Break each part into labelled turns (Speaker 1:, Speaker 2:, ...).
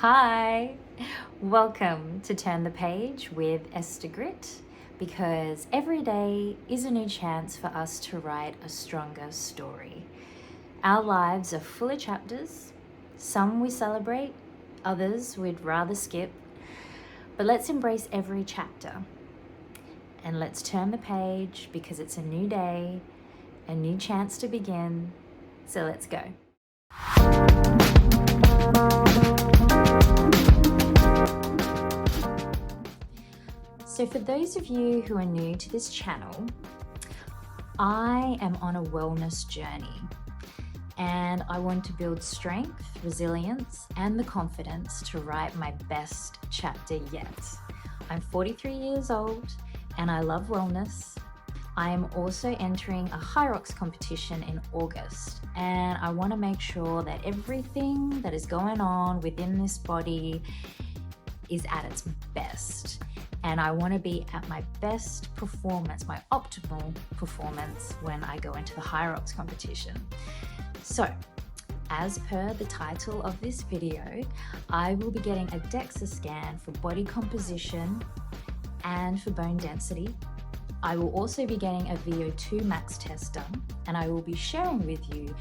Speaker 1: Hi, welcome to Turn the Page with Esther Grit, because every day is a new chance for us to write a stronger story. Our lives are full of chapters. Some we celebrate, others we'd rather skip. But let's embrace every chapter and let's turn the page, because it's a new day, a new chance to begin. So let's go. So for those of you who are new to this channel, I am on a wellness journey and I want to build strength, resilience, and the confidence to write my best chapter yet. I'm 43 years old and I love wellness. I am also entering a Hyrox competition in August, and I want to make sure that everything that is going on within this body is at its best. And I want to be at my best performance, my optimal performance, when I go into the Hyrox competition. So, as per the title of this video, I will be getting a DEXA scan for body composition and for bone density. I will also be getting a VO2 max test done, and I will be sharing with you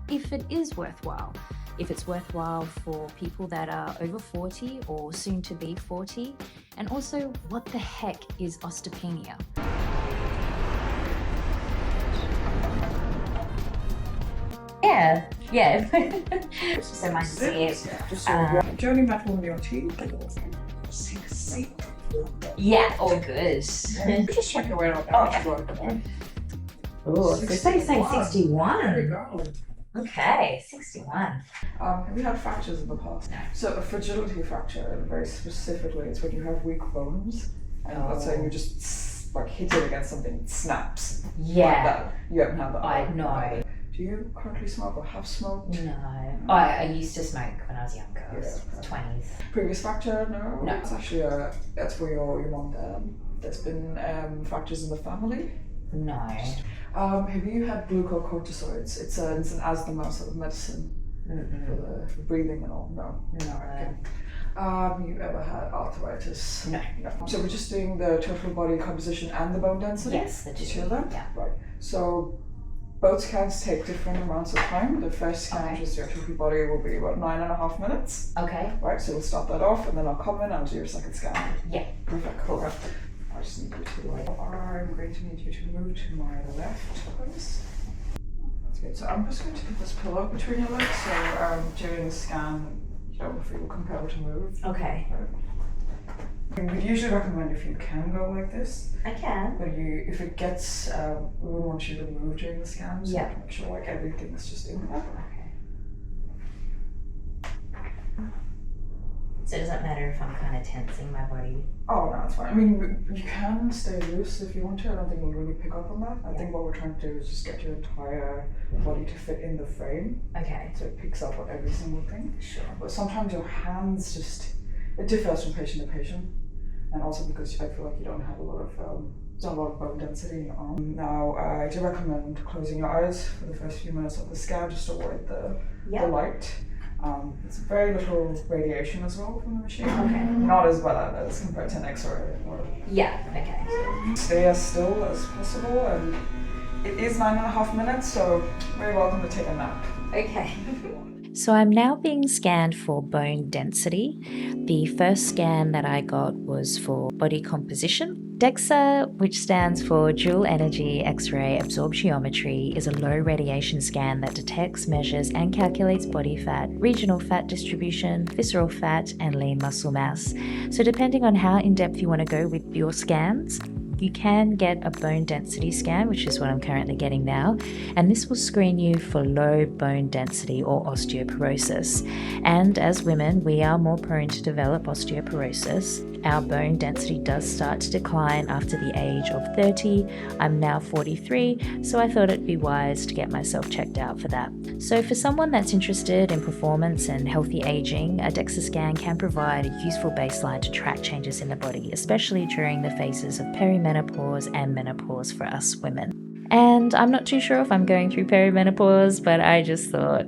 Speaker 1: if it is worthwhile. If it's worthwhile for people that are over 40 or soon to be 40, and also what the heck is osteopenia? Yeah. So my
Speaker 2: Journey back on your teeth.
Speaker 1: Yeah, all good.
Speaker 2: Just check your weight out.
Speaker 1: Oh, so it's saying 61.
Speaker 2: There we go.
Speaker 1: Okay, 61.
Speaker 2: Have you had fractures in the past?
Speaker 1: No.
Speaker 2: So a fragility fracture, very specifically, it's when you have weak bones, and let's say you just like hit it against something, it snaps.
Speaker 1: Yeah.
Speaker 2: Like that. You haven't had that.
Speaker 1: I know.
Speaker 2: Do you currently smoke or have smoked?
Speaker 1: No. I used to smoke when I was younger. I was 20s.
Speaker 2: Previous fracture? No.
Speaker 1: No.
Speaker 2: It's actually that's for your mom. There's been fractures in the family.
Speaker 1: No.
Speaker 2: Have you had glucocorticoids? It's an asthma sort of medicine for breathing and all. No.
Speaker 1: No.
Speaker 2: Okay. You ever had arthritis?
Speaker 1: No.
Speaker 2: So we're just doing the total body composition and the bone density?
Speaker 1: Yes, the
Speaker 2: two
Speaker 1: two.
Speaker 2: of them?
Speaker 1: Yeah.
Speaker 2: Right. So both scans take different amounts of time. The first scan, just your total body, will be about 9.5 minutes.
Speaker 1: Okay.
Speaker 2: Right, so we'll start that off, and then I'll come in and I'll do your second scan.
Speaker 1: Yeah.
Speaker 2: Perfect, cool. I just need you to, I'm going to need you to move to my left, please. That's good. So I'm just going to put this pillow between your legs, so during the scan, you don't feel compelled to move.
Speaker 1: Okay.
Speaker 2: We usually recommend if you can go like this,
Speaker 1: I can.
Speaker 2: but if it gets, we wouldn't want you to move during the scan, so
Speaker 1: Yeah.
Speaker 2: make sure like everything's just in there.
Speaker 1: Okay. So does that matter if I'm kind of tensing my body?
Speaker 2: Oh no, it's fine. I mean, you can stay loose if you want to. I don't think we'll really pick up on that. I think what we're trying to do is just get your entire body to fit in the frame,
Speaker 1: Okay.
Speaker 2: so it picks up on every single thing.
Speaker 1: Sure.
Speaker 2: But sometimes your hands it differs from patient to patient, and also because I feel like you don't have a lot of bone density in your arm. Now, I do recommend closing your eyes for the first few minutes of the scan, just to avoid the light. It's very little radiation as well from the machine.
Speaker 1: Okay.
Speaker 2: Not as bad as compared to an X-ray.
Speaker 1: Yeah. Okay.
Speaker 2: Stay as still as possible, and it is 9.5 minutes, so very welcome to take a nap.
Speaker 1: Okay. So I'm now being scanned for bone density. The first scan that I got was for body composition. DEXA, which stands for Dual Energy X-ray Absorptiometry, is a low radiation scan that detects, measures, and calculates body fat, regional fat distribution, visceral fat, and lean muscle mass. So depending on how in-depth you want to go with your scans, you can get a bone density scan, which is what I'm currently getting now, and this will screen you for low bone density or osteoporosis. And as women, we are more prone to develop osteoporosis. Our bone density does start to decline after the age of 30. I'm now 43, so I thought it'd be wise to get myself checked out for that. So for someone that's interested in performance and healthy aging, a DEXA scan can provide a useful baseline to track changes in the body, especially during the phases of perimenopause and menopause for us women. And I'm not too sure if I'm going through perimenopause, but I just thought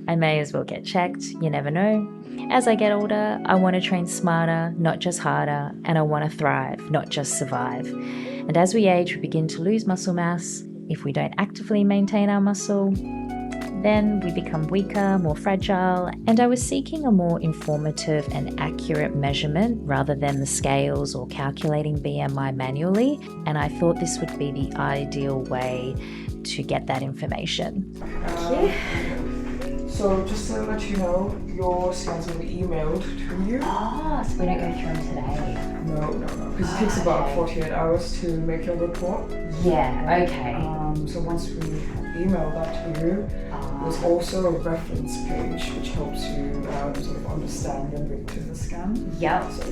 Speaker 1: I may as well get checked, you never know. As I get older, I want to train smarter, not just harder, and I want to thrive, not just survive. And as we age, we begin to lose muscle mass. If we don't actively maintain our muscle, then we become weaker, more fragile, and I was seeking a more informative and accurate measurement rather than the scales or calculating BMI manually, and I thought this would be the ideal way to get that information.
Speaker 2: So just to let you know, your scans will be emailed to you.
Speaker 1: Oh, so we don't go through them today?
Speaker 2: No, because it takes about 48 hours to make your report.
Speaker 1: Yeah, okay.
Speaker 2: So once we email that to you, there's also a reference page which helps you sort of understand and read through the scan.
Speaker 1: Yep.
Speaker 2: So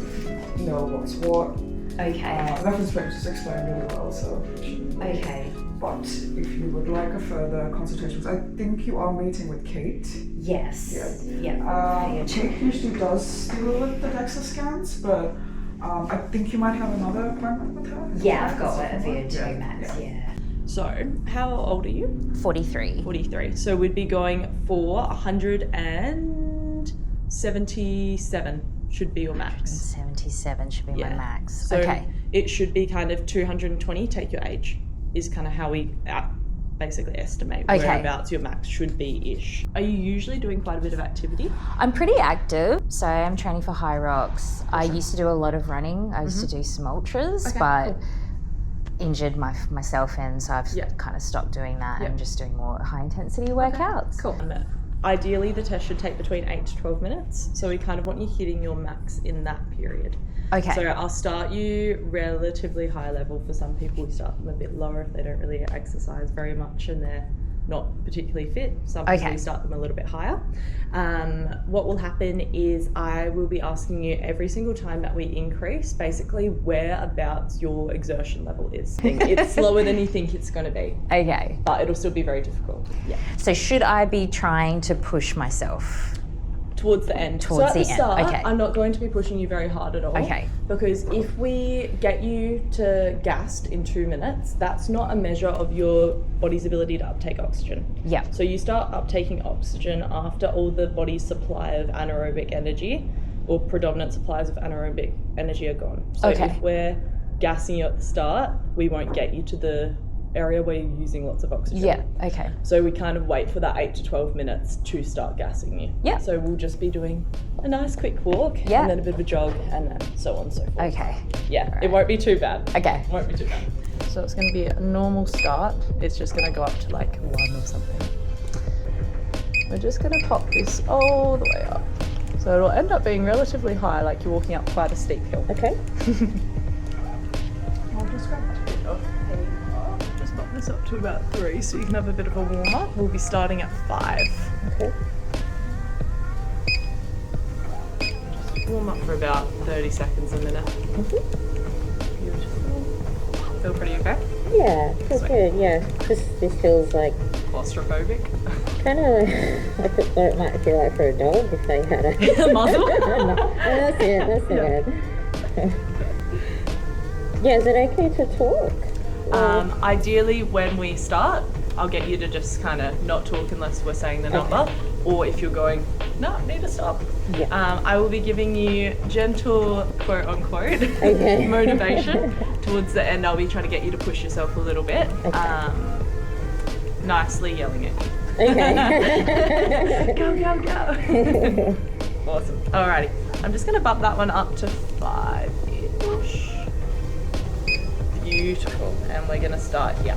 Speaker 2: you know what's what.
Speaker 1: Okay.
Speaker 2: The reference page is explained really well, so it shouldn't be.
Speaker 1: Okay.
Speaker 2: But if you would like a further consultation, I think you are meeting with Kate.
Speaker 1: Yes.
Speaker 2: Yeah. Kate usually does deal with the DEXA scans, but I think you might have another appointment with her.
Speaker 1: Yeah, I've got a VO2 max, yeah.
Speaker 3: So, how old are you?
Speaker 1: 43.
Speaker 3: 43. So we'd be going for 177 should be your max.
Speaker 1: 77 should be my max.
Speaker 3: So
Speaker 1: okay.
Speaker 3: it should be kind of 220, take your age, is kind of how we basically estimate whereabouts your max should be-ish. Are you usually doing quite a bit of activity?
Speaker 1: I'm pretty active, so I'm training for Hyrox. I used to do a lot of running. I used to do some ultras, but injured myself, and so I've kind of stopped doing that and just doing more high-intensity workouts.
Speaker 3: Cool. Ideally, the test should take between 8 to 12 minutes, so we kind of want you hitting your max in that period.
Speaker 1: Okay.
Speaker 3: So I'll start you relatively high level. For some people, we start them a bit lower if they don't really exercise very much and they're not particularly fit. Some people we start them a little bit higher. What will happen is I will be asking you every single time that we increase, basically whereabouts your exertion level is. It's slower than you think it's going to be.
Speaker 1: Okay.
Speaker 3: But it'll still be very difficult. Yeah.
Speaker 1: So should I be trying to push myself?
Speaker 3: Towards the end.
Speaker 1: Towards
Speaker 3: so at the start,
Speaker 1: end. Okay.
Speaker 3: I'm not going to be pushing you very hard at all.
Speaker 1: Okay.
Speaker 3: Because if we get you to gassed in 2 minutes, that's not a measure of your body's ability to uptake oxygen.
Speaker 1: Yeah.
Speaker 3: So you start uptaking oxygen after all the body's supply of anaerobic energy or predominant supplies of anaerobic energy are gone. So if we're gassing you at the start, we won't get you to the area where you're using lots of oxygen.
Speaker 1: Yeah, okay.
Speaker 3: So we kind of wait for that 8 to 12 minutes to start gassing you.
Speaker 1: Yeah.
Speaker 3: So we'll just be doing a nice quick walk and then a bit of a jog and then so on and so forth.
Speaker 1: Okay.
Speaker 3: Yeah, it won't be too bad.
Speaker 1: Okay.
Speaker 3: It won't be too bad. So it's going to be a normal start. It's just going to go up to like 1 or something. We're just going to pop this all the way up. So it'll end up being relatively high, like you're walking up quite a steep hill.
Speaker 1: Okay.
Speaker 3: I'll just grab a bit of just pop this up to about 3 so you can have a bit of a warm up. We'll be starting at 5.
Speaker 1: Okay.
Speaker 3: Just warm up for about 30 seconds a minute. Beautiful. Feel pretty okay?
Speaker 4: Yeah, feels good, yeah. This feels like
Speaker 3: Claustrophobic?
Speaker 4: kind of like what it might feel like for a dog if they had a
Speaker 3: muzzle?
Speaker 4: That's it. Yeah, is it okay to talk?
Speaker 3: Ideally, when we start, I'll get you to just kind of not talk unless we're saying the number, or if you're going, no, need to stop.
Speaker 4: Yeah.
Speaker 3: I will be giving you gentle, quote unquote, motivation. Towards the end, I'll be trying to get you to push yourself a little bit, nicely yelling at you.
Speaker 4: Okay.
Speaker 3: Go. Awesome. Alrighty, I'm just going to bump that one up to 5-ish. Beautiful, and we're going to start here.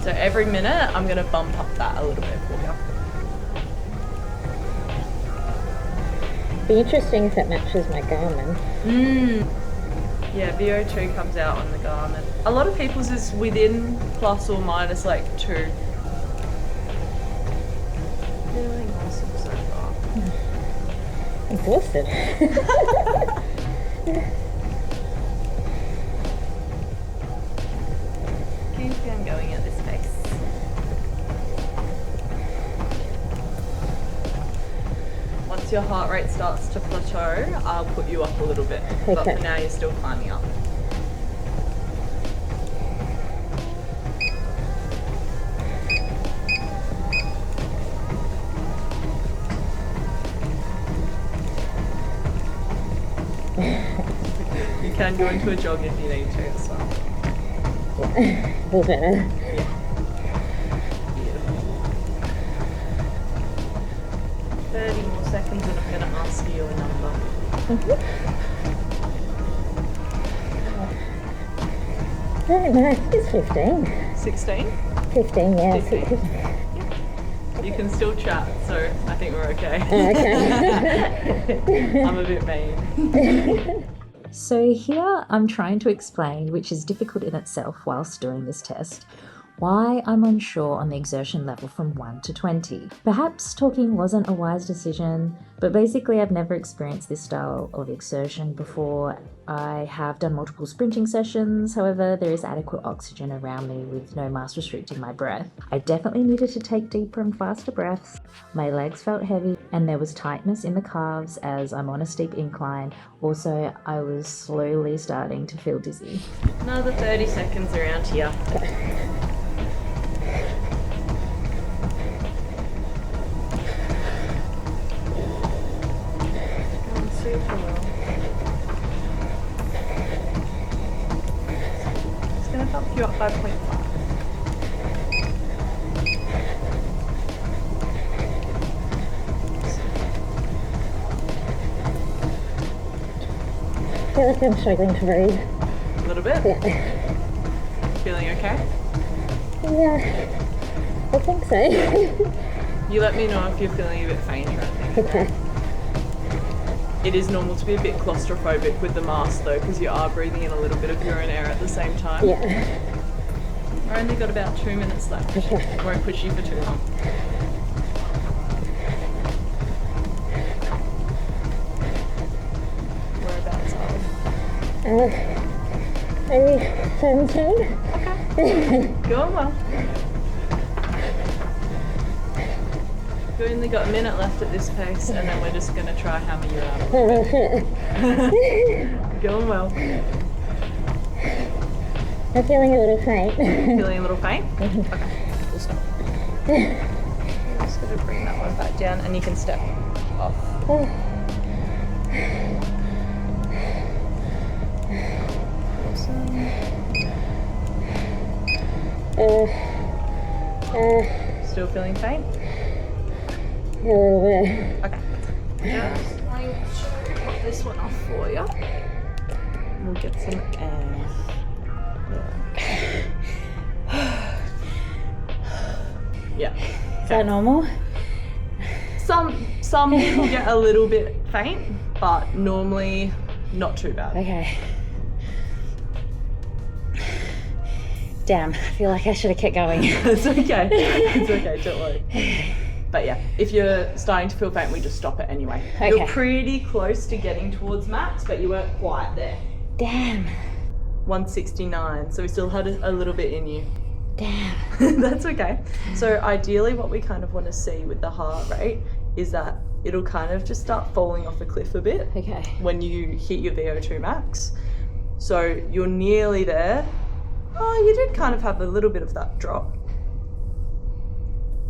Speaker 3: So every minute I'm going to bump up that a little bit for you.
Speaker 4: Be interesting if it matches my Garmin.
Speaker 3: Yeah, VO2 comes out on the Garmin. A lot of people's is within plus or minus like 2. Feeling awesome so far.
Speaker 4: Exhausted.
Speaker 3: Keep on going at this pace. Once your heart rate starts to plateau, I'll put you up a little bit. But for now, you're still climbing up. You can go into a jog if you need to as well.
Speaker 4: Feels better.
Speaker 3: 30 more seconds and I'm going to ask you a number.
Speaker 4: I don't know, I think it's 15.
Speaker 3: 16?
Speaker 4: 15, yeah.
Speaker 3: 15. You can still chat, so I think we're okay.
Speaker 4: Oh, okay.
Speaker 3: I'm a bit mean.
Speaker 1: So here I'm trying to explain, which is difficult in itself whilst doing this test, why I'm unsure on the exertion level from 1 to 20. Perhaps talking wasn't a wise decision, but basically I've never experienced this style of exertion before. I have done multiple sprinting sessions, however there is adequate oxygen around me with no mask restricting my breath. I definitely needed to take deeper and faster breaths. My legs felt heavy and there was tightness in the calves as I'm on a steep incline. Also, I was slowly starting to feel dizzy.
Speaker 3: Another 30 seconds around here. Super well. It's going to bump you up 5.5.
Speaker 4: I feel like I'm struggling to breathe.
Speaker 3: A little bit?
Speaker 4: Yeah.
Speaker 3: Feeling okay?
Speaker 4: Yeah, I think so.
Speaker 3: You let me know if you're feeling a bit faint or anything.
Speaker 4: Okay.
Speaker 3: It is normal to be a bit claustrophobic with the mask though, because you are breathing in a little bit of your own air at the same time.
Speaker 4: Yeah.
Speaker 3: We've only got about 2 minutes left.
Speaker 4: Okay.
Speaker 3: Won't push you for too long. Whereabouts are we?
Speaker 4: Maybe 17?
Speaker 3: Going well. We've only got a minute left at this pace, and then we're just going to try hammer you out.
Speaker 4: Oh, shit.
Speaker 3: Going well.
Speaker 4: I'm feeling a little faint.
Speaker 3: Feeling a little faint? Okay, we'll stop. I'm just going to bring that one back down, and you can step off. Still feeling faint?
Speaker 4: A little bit.
Speaker 3: Okay. Just going to pop this one off for you. We'll get some air. Yeah.
Speaker 4: Is that normal?
Speaker 3: Some people get a little bit faint, but normally not too bad.
Speaker 4: Okay. Damn, I feel like I should have kept going.
Speaker 3: It's okay. It's okay, don't worry. But yeah, if you're starting to feel faint, we just stop it anyway.
Speaker 4: Okay.
Speaker 3: You're pretty close to getting towards max, but you weren't quite there.
Speaker 4: Damn.
Speaker 3: 169, so we still had a little bit in you.
Speaker 4: Damn.
Speaker 3: That's okay. So ideally what we kind of want to see with the heart rate is that it'll kind of just start falling off a cliff a bit
Speaker 4: Okay.
Speaker 3: when you hit your VO2 max. So you're nearly there. Oh, you did kind of have a little bit of that drop.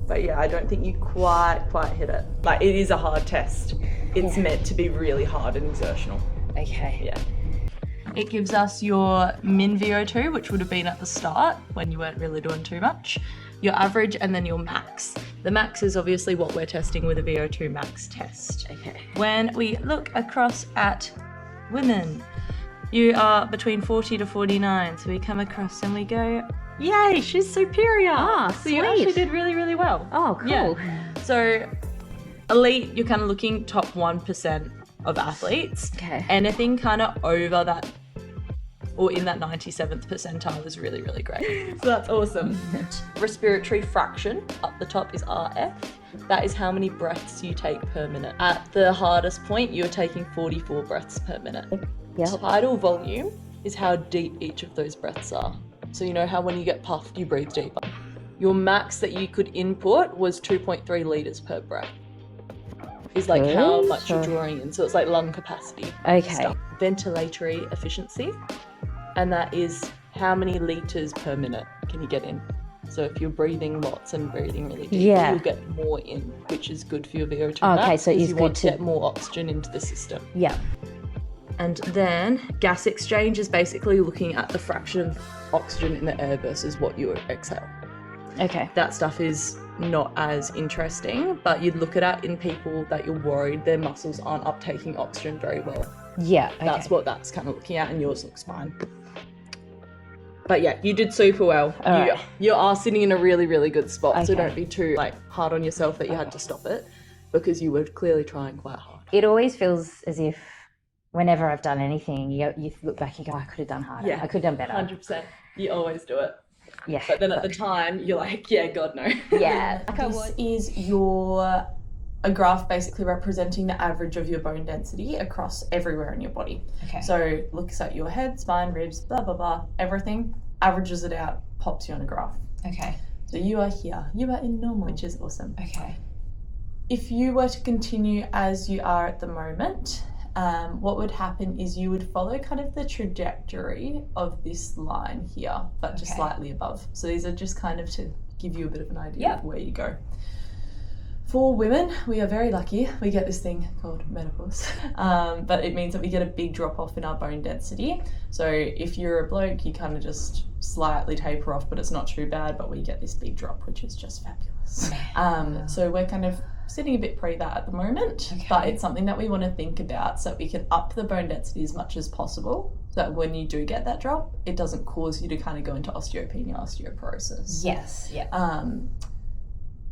Speaker 3: But yeah, I don't think you quite hit it. Like, it is a hard test. It's meant to be really hard and exertional.
Speaker 4: Okay.
Speaker 3: Yeah. It gives us your min VO2, which would have been at the start when you weren't really doing too much, your average, and then your max. The max is obviously what we're testing with a VO2 max test.
Speaker 4: Okay.
Speaker 3: When we look across at women, you are between 40 to 49. So we come across and we go, yay, she's superior.
Speaker 4: Ah,
Speaker 3: so you
Speaker 4: sweet.
Speaker 3: actually did really, really well.
Speaker 4: Oh, cool.
Speaker 3: Yeah. So elite, you're kind of looking top 1% of athletes.
Speaker 4: Okay.
Speaker 3: Anything kind of over that or in that 97th percentile is really, really great. So that's awesome. Respiratory fraction up the top is RF. That is how many breaths you take per minute. At the hardest point, you're taking 44 breaths per minute.
Speaker 4: Yep.
Speaker 3: Tidal volume is how deep each of those breaths are. So you know how when you get puffed, you breathe deeper. Your max that you could input was 2.3 litres per breath. Is like how much you're drawing in. So it's like lung capacity.
Speaker 4: Okay.
Speaker 3: Stuff. Ventilatory efficiency. And that is how many litres per minute can you get in. So if you're breathing lots and breathing really deeply, you'll get more in, which is good for your VO2 max.
Speaker 4: Okay, so it is
Speaker 3: you
Speaker 4: good
Speaker 3: want
Speaker 4: to
Speaker 3: to get more oxygen into the system.
Speaker 4: Yeah.
Speaker 3: And then gas exchange is basically looking at the fraction of oxygen in the air versus what you exhale.
Speaker 1: Okay.
Speaker 3: That stuff is not as interesting, but you'd look at it in people that you're worried their muscles aren't uptaking oxygen very well.
Speaker 1: Yeah. Okay.
Speaker 3: That's what that's kind of looking at, and yours looks fine. But yeah, you did super well.
Speaker 1: Right.
Speaker 3: You are sitting in a really, really good spot, so
Speaker 1: Okay.
Speaker 3: don't be too hard on yourself that you had to stop it, because you were clearly trying quite hard.
Speaker 1: It always feels as if whenever I've done anything, you look back and go, I could have done harder.
Speaker 3: Yeah.
Speaker 1: I could have done better.
Speaker 3: 100%. You always do it.
Speaker 1: Yeah.
Speaker 3: But then at the time, you're like, yeah, God, no.
Speaker 1: Yeah.
Speaker 3: This is a graph basically representing the average of your bone density across everywhere in your body.
Speaker 1: Okay.
Speaker 3: So looks at your head, spine, ribs, blah, blah, blah, everything, averages it out, pops you on a graph.
Speaker 1: Okay.
Speaker 3: So you are here. You are in normal, which is awesome.
Speaker 1: Okay.
Speaker 3: If you were to continue as you are at the moment, what would happen is you would follow kind of the trajectory of this line here, but just slightly above. So these are just kind of to give you a bit of an idea of where you go. For women, we are very lucky. We get this thing called menopause, but it means that we get a big drop off in our bone density. So if you're a bloke, you kind of just slightly taper off, but it's not too bad, but we get this big drop, which is just fabulous. So we're kind of sitting a bit pre that at the moment, but it's something that we want to think about so that we can up the bone density as much as possible, so that when you do get that drop, it doesn't cause you to kind of go into osteopenia, osteoporosis.
Speaker 1: Yes. Yeah.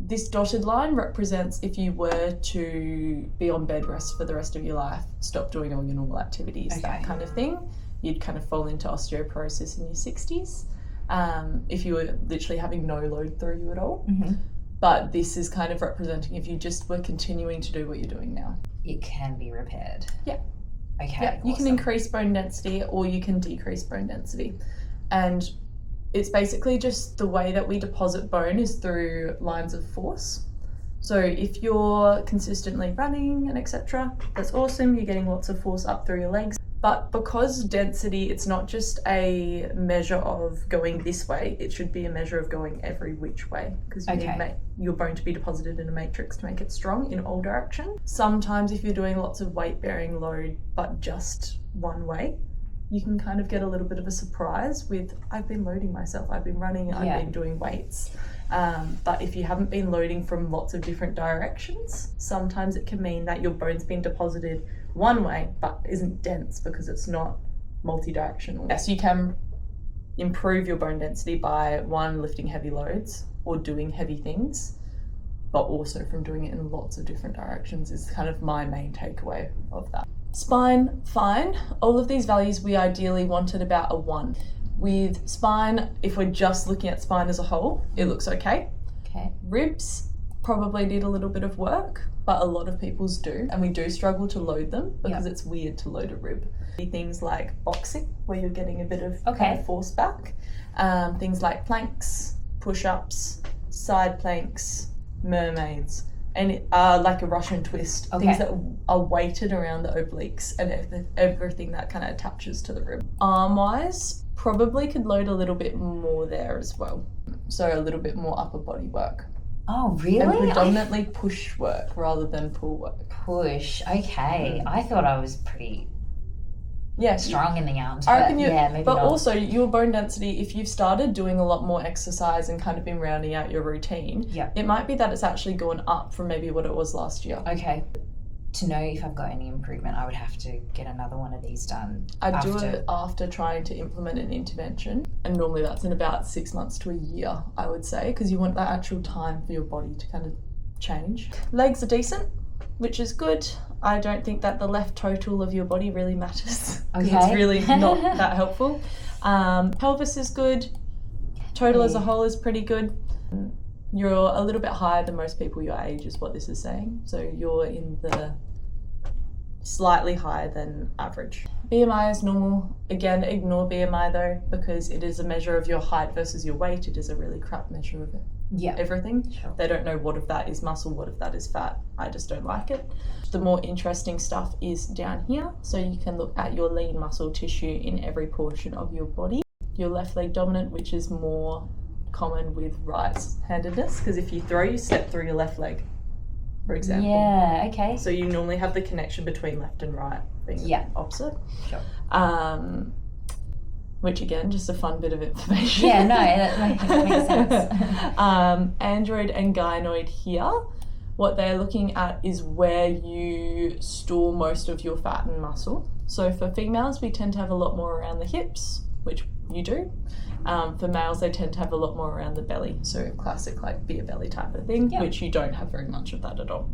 Speaker 3: This dotted line represents if you were to be on bed rest for the rest of your life, stop doing all your normal activities, that kind of thing, you'd kind of fall into osteoporosis in your 60s. If you were literally having no load through you at all.
Speaker 1: Mm-hmm.
Speaker 3: But this is kind of representing if you just were continuing to do what you're doing now.
Speaker 1: It can be repaired.
Speaker 3: Yeah.
Speaker 1: Okay.
Speaker 3: Yeah. You can increase bone density or you can decrease bone density. And it's basically just the way that we deposit bone is through lines of force. So if you're consistently running and etc., that's awesome. You're getting lots of force up through your legs. But because density, it's not just a measure of going this way, it should be a measure of going every which way, because you need your bone to be deposited in a matrix to make it strong in all directions. Sometimes if you're doing lots of weight-bearing load, but just one way, you can kind of get a little bit of a surprise with, I've been loading myself, I've been running, I've been doing weights. But if you haven't been loading from lots of different directions, sometimes it can mean that your bone's been deposited one way but isn't dense because it's not multi-directional. Yes, you can improve your bone density by one, lifting heavy loads or doing heavy things, but also from doing it in lots of different directions is kind of my main takeaway of that. Spine, fine. All of these values we ideally wanted about a 1. With spine, if we're just looking at spine as a whole, it looks okay.
Speaker 1: Okay.
Speaker 3: Ribs probably need a little bit of work, but a lot of people's do, and we do struggle to load them because it's weird to load a rib. Things like boxing, where you're getting a bit of kind of force back. Things like planks, push-ups, side planks, mermaids, and like a Russian twist, things that are weighted around the obliques and everything that kind of attaches to the rib. Arm-wise, probably could load a little bit more there as well. So a little bit more upper body work.
Speaker 1: Oh, really?
Speaker 3: And predominantly push work rather than pull work.
Speaker 1: Push. Okay. I thought I was pretty strong in the arms,
Speaker 3: I
Speaker 1: but
Speaker 3: reckon
Speaker 1: maybe
Speaker 3: but
Speaker 1: not.
Speaker 3: also your bone density, if you've started doing a lot more exercise and kind of been rounding out your routine, it might be that it's actually gone up from maybe what it was last year.
Speaker 1: Okay. To know if I've got any improvement, I would have to get another one of these done.
Speaker 3: I do it after trying to implement an intervention, and normally that's in about 6 months to a year, I would say, because you want that actual time for your body to kind of change. Legs are decent, which is good. I don't think that the left total of your body really matters. It's really not that helpful. Pelvis is good. Total as a whole is pretty good. You're a little bit higher than most people your age is what this is saying. So you're in the slightly higher than average. BMI is normal. Again, ignore BMI though, because it is a measure of your height versus your weight. It is a really crap measure of everything. Sure. They don't know what of that is muscle, what of that is fat. I just don't like it. The more interesting stuff is down here. So you can look at your lean muscle tissue in every portion of your body. Your left leg dominant, which is more common with right-handedness, because if you throw, you step through your left leg. for example.
Speaker 1: Yeah, okay.
Speaker 3: So you normally have the connection between left and right being opposite.
Speaker 1: Sure.
Speaker 3: Which again, just a fun bit of information.
Speaker 1: Yeah, no, that makes sense.
Speaker 3: Android and gynoid here, what they're looking at is where you store most of your fat and muscle. So for females, we tend to have a lot more around the hips, which you do. For males, they tend to have a lot more around the belly. So classic like beer belly type of thing, which you don't have very much of that at all,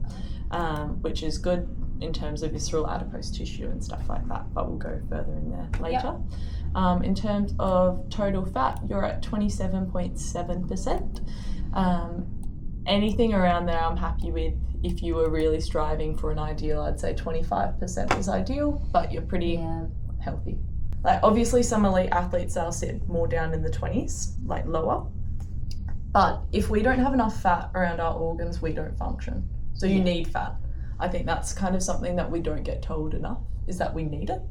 Speaker 3: which is good in terms of visceral adipose tissue and stuff like that, but we'll go further in there later. In terms of total fat, you're at 27.7%. Anything around there I'm happy with. If you were really striving for an ideal, I'd say 25% is ideal, but you're pretty healthy. Like obviously some elite athletes, they'll sit more down in the 20s, like lower. But if we don't have enough fat around our organs, we don't function. So you need fat. I think that's kind of something that we don't get told enough, is that we need it.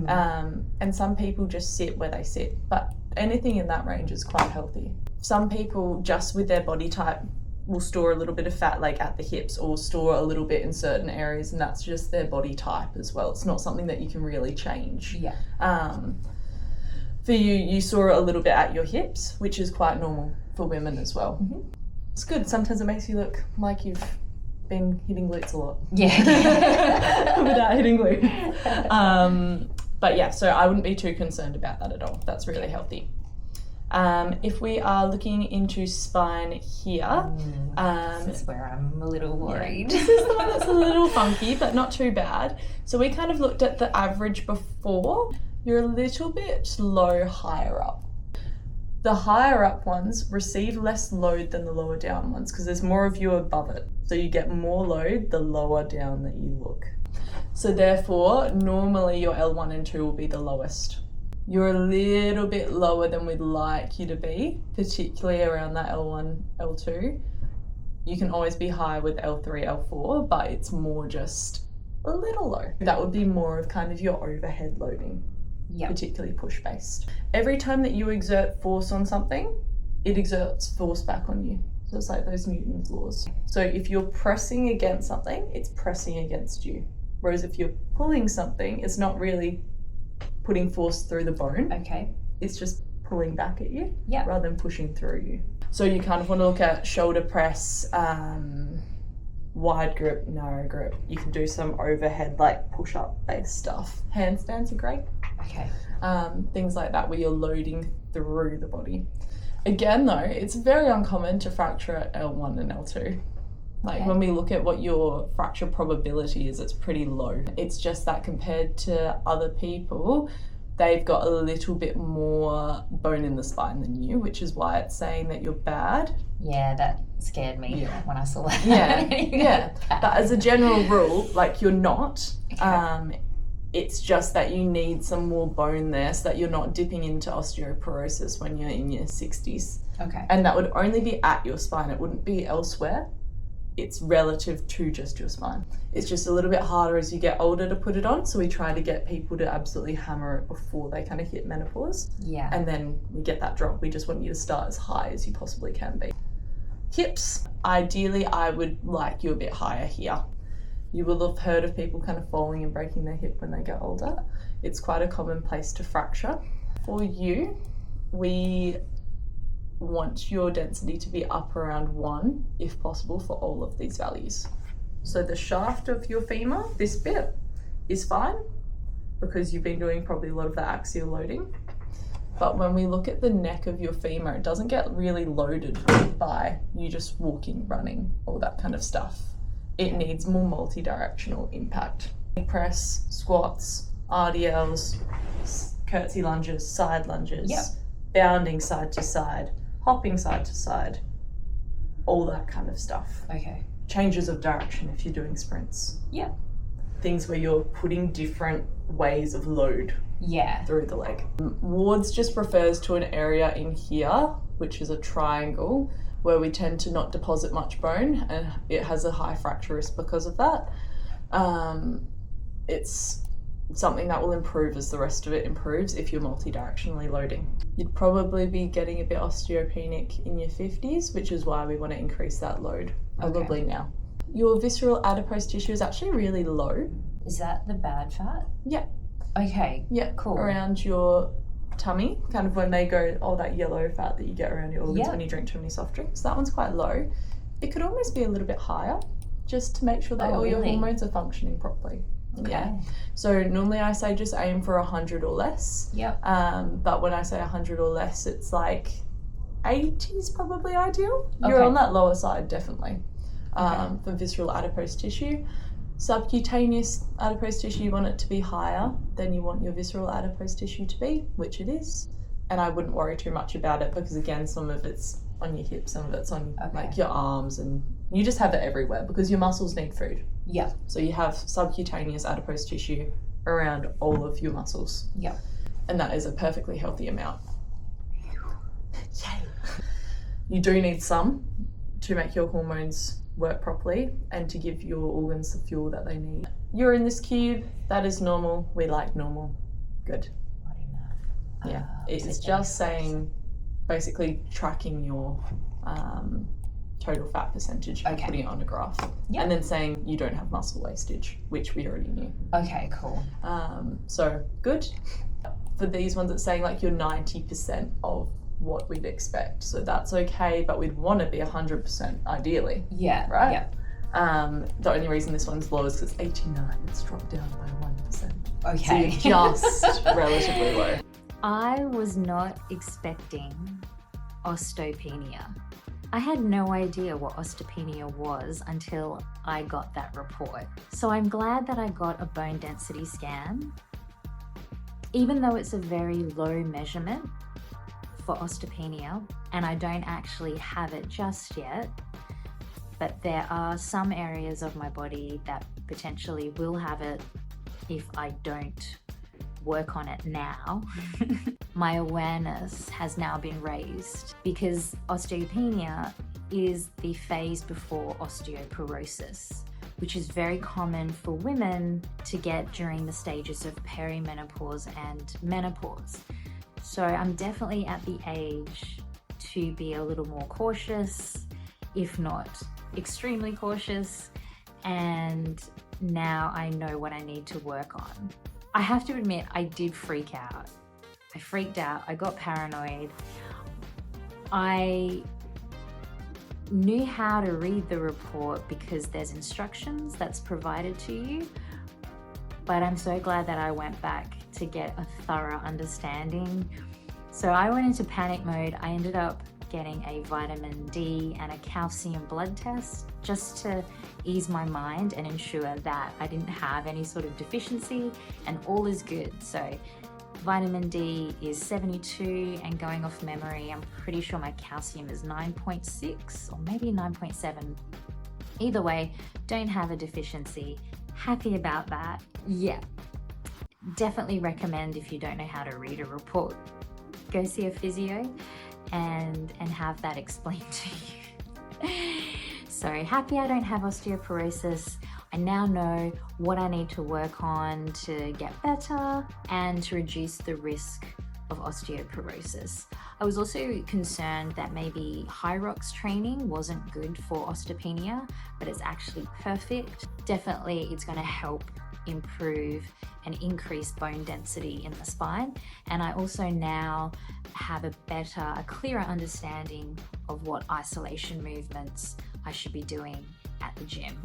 Speaker 3: And some people just sit where they sit, but anything in that range is quite healthy. Some people just with their body type will store a little bit of fat like at the hips or store a little bit in certain areas, and that's just their body type as well. It's not something that you can really change. For you store a little bit at your hips, which is quite normal for women as well. It's good. Sometimes it makes you look like you've been hitting glutes a lot. Without hitting glutes. But yeah, so I wouldn't be too concerned about that at all. That's really healthy. If we are looking into spine here,
Speaker 1: this is where I'm a little worried.
Speaker 3: This is the one that's a little funky, but not too bad. So we kind of looked at the average before. You're a little bit low higher up. The higher up ones receive less load than the lower down ones because there's more of you above it. So you get more load the lower down that you look. So therefore, normally your L1 and 2 will be the lowest. You're a little bit lower than we'd like you to be, particularly around that L1, L2. You can always be high with L3, L4, but it's more just a little low. That would be more of kind of your overhead loading, particularly push-based. Every time that you exert force on something, it exerts force back on you. So it's like those Newton's laws. So if you're pressing against something, it's pressing against you. Whereas if you're pulling something, it's not really putting force through the bone. It's just pulling back at you rather than pushing through you. So you kind of want to look at shoulder press, wide grip, narrow grip. You can do some overhead like push-up based stuff. Handstands are great. Things like that where you're loading through the body. Again though, it's very uncommon to fracture at L1 and L2. Like when we look at what your fracture probability is, it's pretty low. It's just that compared to other people, they've got a little bit more bone in the spine than you, which is why it's saying that you're bad.
Speaker 1: Yeah, that scared me when I saw that.
Speaker 3: But as a general rule, like you're not. It's just that you need some more bone there so that you're not dipping into osteoporosis when you're in your 60s. And that would only be at your spine. It wouldn't be elsewhere. It's relative to just your spine. It's just a little bit harder as you get older to put it on, so we try to get people to absolutely hammer it before they kind of hit menopause. And then we get that drop. We just want you to start as high as you possibly can be. Hips, ideally I would like you a bit higher here. You will have heard of people kind of falling and breaking their hip when they get older. It's quite a common place to fracture. For you, we want your density to be up around 1, if possible, for all of these values. So the shaft of your femur, this bit, is fine because you've been doing probably a lot of the axial loading. But when we look at the neck of your femur, it doesn't get really loaded by you just walking, running, all that kind of stuff. It needs more multi-directional impact. Press, squats, RDLs, curtsy lunges, side lunges, bounding side to side, hopping side to side, all that kind of stuff. Changes of direction if you're doing sprints. Things where you're putting different ways of load through the leg. Wards just refers to an area in here, which is a triangle, where we tend to not deposit much bone, and it has a high fracture risk because of that. It's something that will improve as the rest of it improves if you're multi-directionally loading. You'd probably be getting a bit osteopenic in your 50s, which is why we want to increase that load, probably now. your visceral adipose tissue is actually really low.
Speaker 1: Is that the bad fat?
Speaker 3: Yeah.
Speaker 1: Okay.
Speaker 3: Yeah,
Speaker 1: Cool.
Speaker 3: around your tummy, kind of when they go, oh, that yellow fat that you get around your organs
Speaker 1: Yeah.
Speaker 3: when you drink too many soft drinks. That one's quite low. It could almost be a little bit higher, just to make sure that all your
Speaker 1: really?
Speaker 3: hormones are functioning properly.
Speaker 1: Okay.
Speaker 3: Yeah. So normally I say just aim for 100 or less.
Speaker 1: Yep.
Speaker 3: But when I say 100 or less, it's like 80 is probably ideal. You're
Speaker 1: Okay.
Speaker 3: on that lower side, definitely,
Speaker 1: Okay.
Speaker 3: for visceral adipose tissue. Subcutaneous adipose tissue, you want it to be higher than you want your visceral adipose tissue to be, which it is. And I wouldn't worry too much about it because, again, some of it's on your hips, some of it's on like your arms, and you just have it everywhere because your muscles need food.
Speaker 1: Yeah.
Speaker 3: So you have subcutaneous adipose tissue around all of your muscles.
Speaker 1: Yeah.
Speaker 3: And that is a perfectly healthy amount. Yay! You do need some to make your hormones work properly and to give your organs the fuel that they need. You're in this cube, that is normal. We like normal. Good.
Speaker 1: Body mass.
Speaker 3: Yeah. It's
Speaker 1: oxygen.
Speaker 3: just saying, basically tracking your total fat percentage and
Speaker 1: Okay.
Speaker 3: putting it on a graph.
Speaker 1: Yep.
Speaker 3: And then saying you don't have muscle wastage, which we already knew.
Speaker 1: Okay, cool.
Speaker 3: So good. For these ones, it's saying like you're 90% of what we'd expect. So that's okay, but we'd want to be 100% ideally,
Speaker 1: Yeah.
Speaker 3: right?
Speaker 1: Yeah.
Speaker 3: The only reason this one's low is because it's 89. It's dropped down by 1%.
Speaker 1: Okay.
Speaker 3: So you're just relatively low.
Speaker 1: I was not expecting osteopenia. I had no idea what osteopenia was until I got that report. So I'm glad that I got a bone density scan. Even though it's a very low measurement for osteopenia, and I don't actually have it just yet, but there are some areas of my body that potentially will have it if I don't work on it now. My awareness has now been raised because osteopenia is the phase before osteoporosis, which is very common for women to get during the stages of perimenopause and menopause. So I'm definitely at the age to be a little more cautious, if not extremely cautious, and now I know what I need to work on. I have to admit, I did freak out. I freaked out, I got paranoid. I knew how to read the report because there's instructions that's provided to you, but I'm so glad that I went back to get a thorough understanding. So I went into panic mode. I ended up getting a vitamin D and a calcium blood test just to ease my mind and ensure that I didn't have any sort of deficiency and all is good. So vitamin D is 72, and going off memory, I'm pretty sure my calcium is 9.6 or maybe 9.7. Either way, don't have a deficiency. Happy about that. Yeah, definitely recommend, if you don't know how to read a report, go see a physio and have that explained to you. So happy I don't have osteoporosis. I now know what I need to work on to get better and to reduce the risk of osteoporosis. I was also concerned that maybe Hyrox training wasn't good for osteopenia, but it's actually perfect. Definitely it's going to help improve and increase bone density in the spine. And I also now have a clearer understanding of what isolation movements I should be doing at the gym,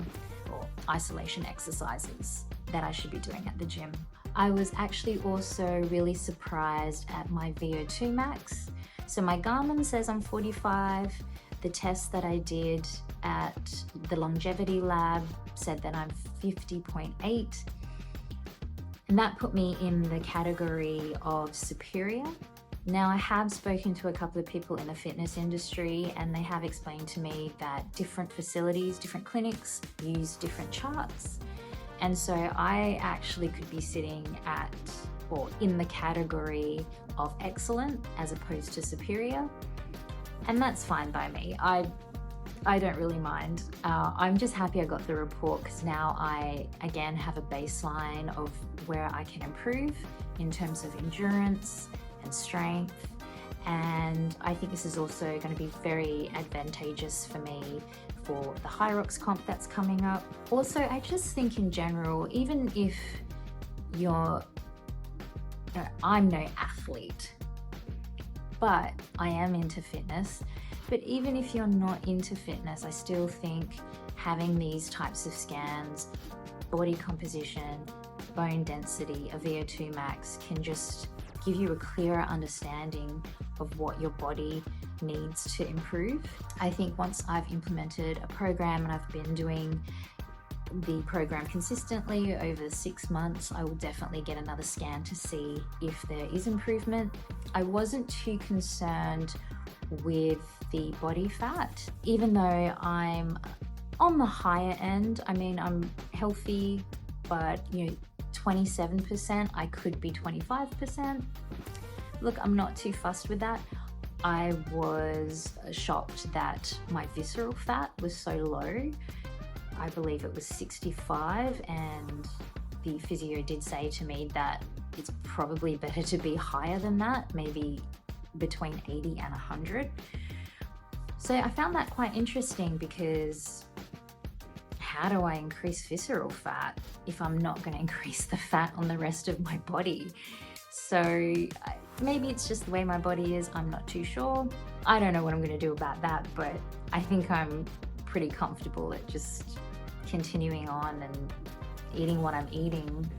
Speaker 1: or isolation exercises that I should be doing at the gym. I was actually also really surprised at my VO2 max. So my Garmin says I'm 45. The test that I did at the longevity lab said that I'm 50.8. And that put me in the category of superior. Now, I have spoken to a couple of people in the fitness industry, and they have explained to me that different facilities, different clinics use different charts. And so I actually could be sitting at, or in the category of excellent as opposed to superior. And that's fine by me. I don't really mind. I'm just happy I got the report because now I, again, have a baseline of where I can improve in terms of endurance and strength. And I think this is also going to be very advantageous for me for the Hyrox comp that's coming up. Also, I just think in general, even if I'm no athlete, but I am into fitness. But even if you're not into fitness, I still think having these types of scans, body composition, bone density, a VO2 max, can just give you a clearer understanding of what your body needs to improve. I think once I've implemented a program and I've been doing the program consistently over 6 months, I will definitely get another scan to see if there is improvement. I wasn't too concerned with the body fat, even though I'm on the higher end. I mean, I'm healthy, but 27%, I could be 25%. Look, I'm not too fussed with that. I was shocked that my visceral fat was so low. I believe it was 65, and the physio did say to me that it's probably better to be higher than that, maybe between 80 and 100. So I found that quite interesting, because how do I increase visceral fat if I'm not going to increase the fat on the rest of my body? So maybe it's just the way my body is, I'm not too sure. I don't know what I'm going to do about that, but I think I'm pretty comfortable at just continuing on and eating what I'm eating.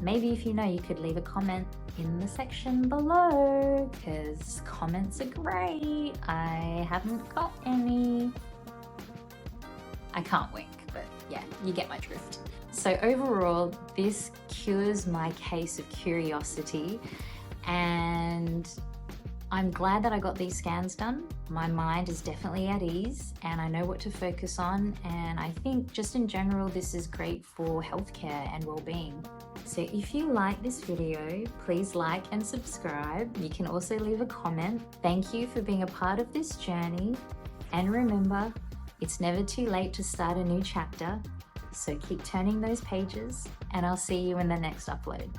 Speaker 1: Maybe if you know, you could leave a comment in the section below, because comments are great. I haven't got any. I can't wink, but yeah, you get my drift. So overall, this cures my case of curiosity, and I'm glad that I got these scans done. My mind is definitely at ease and I know what to focus on, and I think just in general this is great for healthcare and well-being. So if you like this video, please like and subscribe. You can also leave a comment. Thank you for being a part of this journey, and remember, it's never too late to start a new chapter. So keep turning those pages, and I'll see you in the next upload.